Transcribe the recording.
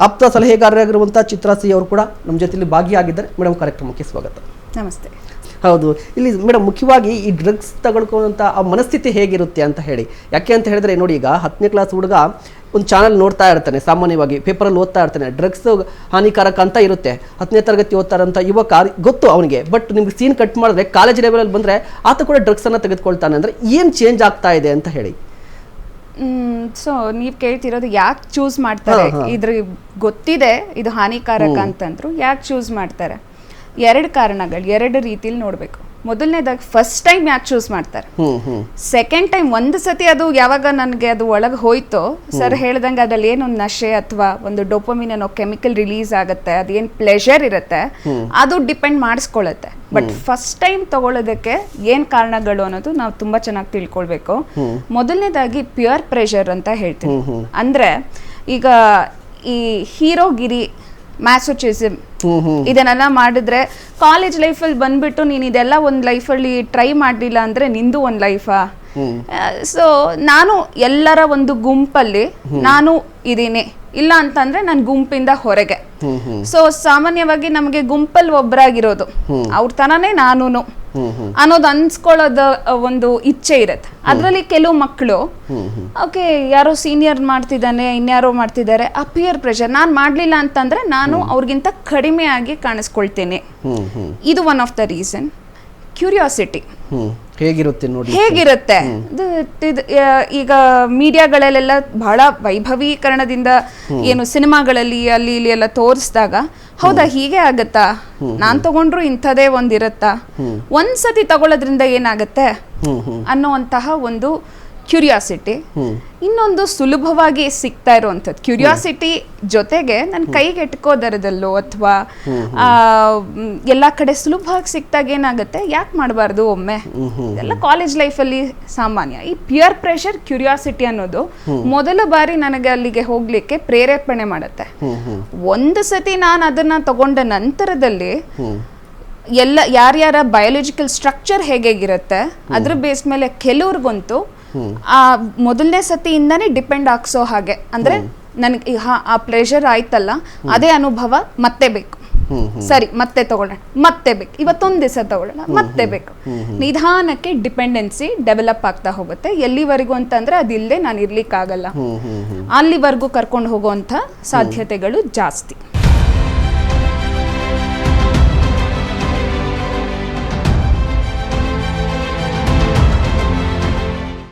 ಆಪ್ತ ಸಲಹೆಗಾರರಾಗಿರುವಂಥ ಚಿತ್ರಾ ಸಿ ಅವರು ಕೂಡ ನಮ್ಮ ಜೊತೆಯಲ್ಲಿ ಭಾಗಿಯಾಗಿದ್ದಾರೆ. ಮೇಡಮ್, ಕಾರ್ಯಕ್ರಮಕ್ಕೆ ಸ್ವಾಗತ. ನಮಸ್ತೆ. ಹೌದು, ಇಲ್ಲಿ ಮೇಡಮ್ ಮುಖ್ಯವಾಗಿ ಈ ಡ್ರಗ್ಸ್ ತಗೊಳ್ಕೊಳ್ಳುವಂಥ ಆ ಮನಸ್ಥಿತಿ ಹೇಗಿರುತ್ತೆ ಅಂತ ಹೇಳಿ. ಯಾಕೆ ಅಂತ ಹೇಳಿದ್ರೆ ನೋಡಿ, ಈಗ 10ನೇ ಕ್ಲಾಸ್ ಹುಡುಗ ಒಂದು ಚಾನಲ್ ನೋಡ್ತಾ ಇರ್ತಾನೆ, ಸಾಮಾನ್ಯವಾಗಿ ಪೇಪರಲ್ಲಿ ಓದ್ತಾ ಇರ್ತಾನೆ, ಡ್ರಗ್ಸ್ ಹಾನಿಕಾರಕ ಅಂತ ಇರುತ್ತೆ. 10ನೇ ತರಗತಿ ಓದ್ತಾರಂಥ ಯುವಕ ಗೊತ್ತು ಅವನಿಗೆ. ಬಟ್ ನಿಮ್ಗೆ ಸೀನ್ ಕಟ್ ಮಾಡಿದ್ರೆ ಕಾಲೇಜ್ ಲೆವೆಲಲ್ಲಿ ಬಂದರೆ ಆತ ಕೂಡ ಡ್ರಗ್ಸನ್ನು ತೆಗೆದುಕೊಳ್ತಾನೆ. ಅಂದರೆ ಏನು ಚೇಂಜ್ ಆಗ್ತಾ ಇದೆ ಅಂತ ಹೇಳಿ. ಸೊ ನೀವು ಕೇಳ್ತಿರೋದು ಯಾಕೆ ಚೂಸ್ ಮಾಡ್ತಾರೆ, ಇದ್ರ ಗೊತ್ತಿದೆ ಇದು ಹಾನಿಕಾರಕ ಅಂತಂದ್ರು ಯಾಕೆ ಚೂಸ್ ಮಾಡ್ತಾರೆ? 2 ಕಾರಣಗಳು, 2 ರೀತಿಲಿ ನೋಡಬೇಕು. ಮೊದಲನೇದಾಗಿ ಫಸ್ಟ್ ಟೈಮ್ ಯಾಕೆ ಚೂಸ್ ಮಾಡ್ತಾರೆ, ಸೆಕೆಂಡ್ ಟೈಮ್ ಒಂದು ಸತಿ ಅದು ಯಾವಾಗ ನನಗೆ ಅದು ಒಳಗೆ ಹೋಯ್ತೋ, ಸರ್ ಹೇಳ್ದಂಗೆ ಅದ್ರಲ್ಲಿ ಏನೊಂದು ನಶೆ ಅಥವಾ ಒಂದು ಡೋಪಮಿನ್ ಅನ್ನೋ ಕೆಮಿಕಲ್ ರಿಲೀಸ್ ಆಗುತ್ತೆ, ಅದೇನು ಪ್ಲೆಷರ್ ಇರುತ್ತೆ ಅದು ಡಿಪೆಂಡ್ ಮಾಡಿಸ್ಕೊಳ್ಳುತ್ತೆ. ಬಟ್ ಫಸ್ಟ್ ಟೈಮ್ ತಗೊಳ್ಳೋದಕ್ಕೆ ಏನು ಕಾರಣಗಳು ಅನ್ನೋದು ನಾವು ತುಂಬಾ ಚೆನ್ನಾಗಿ ತಿಳ್ಕೊಳ್ಬೇಕು. ಮೊದಲನೇದಾಗಿ ಪ್ಯೂರ್ ಪ್ರೆಷರ್ ಅಂತ ಹೇಳ್ತೀವಿ. ಅಂದ್ರೆ ಈಗ ಈ ಹೀರೋಗಿರಿ, ಮ್ಯಾಸೋಚಿಸಮ್ ಇದನ್ನೆಲ್ಲ ಮಾಡಿದ್ರೆ ಕಾಲೇಜ್ ಲೈಫಲ್ಲಿ ಬಂದ್ಬಿಟ್ಟು ನೀನು ಇದೆಲ್ಲ ಒಂದು ಲೈಫಲ್ಲಿ ಟ್ರೈ ಮಾಡಲಿಲ್ಲ ಅಂದ್ರೆ ನಿಂದು ಒಂದು ಲೈಫಾ? ಸೊ ನಾನು ಎಲ್ಲರ ಒಂದು ಗುಂಪಲ್ಲಿ ನಾನು ಇದೀನಿ, ಇಲ್ಲ ಅಂತಂದ್ರೆ ನನ್ನ ಗುಂಪಿಂದ ಹೊರಗೆ. ಸೊ ಸಾಮಾನ್ಯವಾಗಿ ನಮಗೆ ಗುಂಪಲ್ಲಿ ಒಬ್ಬರಾಗಿರೋದು, ಅವ್ರ ತನಾನೇ ನಾನೂನು ಅನ್ನೋದು ಅನ್ಸ್ಕೊಳ್ಳೋದ ಒಂದು ಇಚ್ಛೆ ಇರುತ್ತೆ. ಅದರಲ್ಲಿ ಕೆಲವು ಮಕ್ಕಳು ಓಕೆ ಯಾರೋ ಸೀನಿಯರ್ ಮಾಡ್ತಿದ್ದಾನೆ, ಇನ್ಯಾರೋ ಮಾಡ್ತಿದ್ದಾರೆ, ಆ ಪಿಯರ್ ಪ್ರೆಷರ್, ನಾನು ಮಾಡ್ಲಿಲ್ಲ ಅಂತಂದ್ರೆ ನಾನು ಅವ್ರಿಗಿಂತ ಕಡಿಮೆ ಆಗಿ ಕಾಣಿಸ್ಕೊಳ್ತೇನೆ. ಇದು one of the reason. Curiosity ಹೇಗಿರುತ್ತೆ ನೋಡಿ, ಹೇಗಿರುತ್ತೆ ಈಗ ಮೀಡಿಯಾಗಳಲ್ಲೆಲ್ಲ ಬಹಳ ವೈಭವೀಕರಣದಿಂದ ಏನು ಸಿನಿಮಾಗಳಲ್ಲಿ ಅಲ್ಲಿ ಇಲ್ಲಿ ಎಲ್ಲ ತೋರಿಸಿದಾಗ ಹೌದಾ ಹೀಗೆ ಆಗತ್ತಾ, ನಾನ್ ತಗೊಂಡ್ರು ಇಂಥದೇ ಒಂದಿರತ್ತಾ, ಒಂದ್ಸತಿ ತಗೊಳ್ಳೋದ್ರಿಂದ ಏನಾಗತ್ತೆ ಅನ್ನೋಂತಹ ಒಂದು ಕ್ಯೂರಿಯಾಸಿಟಿ. ಇನ್ನೊಂದು ಸುಲಭವಾಗಿ ಸಿಗ್ತಾ ಇರುವಂಥದ್ದು ಕ್ಯೂರಿಯಾಸಿಟಿ ಜೊತೆಗೆ ನನ್ನ ಕೈಗೆ ಎಟ್ಕೋದರದಲ್ಲೋ ಅಥವಾ ಎಲ್ಲ ಕಡೆ ಸುಲಭವಾಗಿ ಸಿಕ್ತಾಗ ಏನಾಗುತ್ತೆ, ಯಾಕೆ ಮಾಡಬಾರ್ದು ಒಮ್ಮೆ, ಇದೆಲ್ಲ ಕಾಲೇಜ್ ಲೈಫಲ್ಲಿ ಸಾಮಾನ್ಯ. ಈ ಪ್ಯೂರ್ ಪ್ರೆಷರ್ ಕ್ಯೂರಿಯಾಸಿಟಿ ಅನ್ನೋದು ಮೊದಲ ಬಾರಿ ನನಗೆ ಅಲ್ಲಿಗೆ ಹೋಗ್ಲಿಕ್ಕೆ ಪ್ರೇರೇಪಣೆ ಮಾಡುತ್ತೆ. ಒಂದು ಸತಿ ನಾನು ಅದನ್ನ ತಗೊಂಡ ನಂತರದಲ್ಲಿ ಎಲ್ಲ ಯಾರ್ಯಾರ ಬಯೋಲಾಜಿಕಲ್ ಸ್ಟ್ರಕ್ಚರ್ ಹೇಗಿರುತ್ತೆ ಅದ್ರ ಬೇಸ್ ಮೇಲೆ ಕೆಲವ್ರಿಗಂತೂ ಆ ಮೊದಲನೇ ಸತಿಯಿಂದಾನೇ ಡಿಪೆಂಡ್ ಆಗ್ಸೋ ಹಾಗೆ, ಅಂದ್ರೆ ನನಗೆ ಆ ಪ್ಲೆಷರ್ ಆಯ್ತಲ್ಲ ಅದೇ ಅನುಭವ ಮತ್ತೆ ಬೇಕು, ಸರಿ ಮತ್ತೆ ತಗೊಳ್ಳೋಣ, ಮತ್ತೆ ಬೇಕು, ಇವತ್ತೊಂದು ದಿವಸ ತಗೊಳ್ಳೋಣ, ಮತ್ತೆ ಬೇಕು. ನಿಧಾನಕ್ಕೆ ಡಿಪೆಂಡೆನ್ಸಿ ಡೆವಲಪ್ ಆಗ್ತಾ ಹೋಗುತ್ತೆ. ಎಲ್ಲಿವರೆಗೂ ಅಂತಂದ್ರೆ ಅದಿಲ್ಲದೆ ನಾನು ಇರ್ಲಿಕ್ಕಾಗಲ್ಲ, ಅಲ್ಲಿವರೆಗೂ ಕರ್ಕೊಂಡು ಹೋಗುವಂತ ಸಾಧ್ಯತೆಗಳು ಜಾಸ್ತಿ.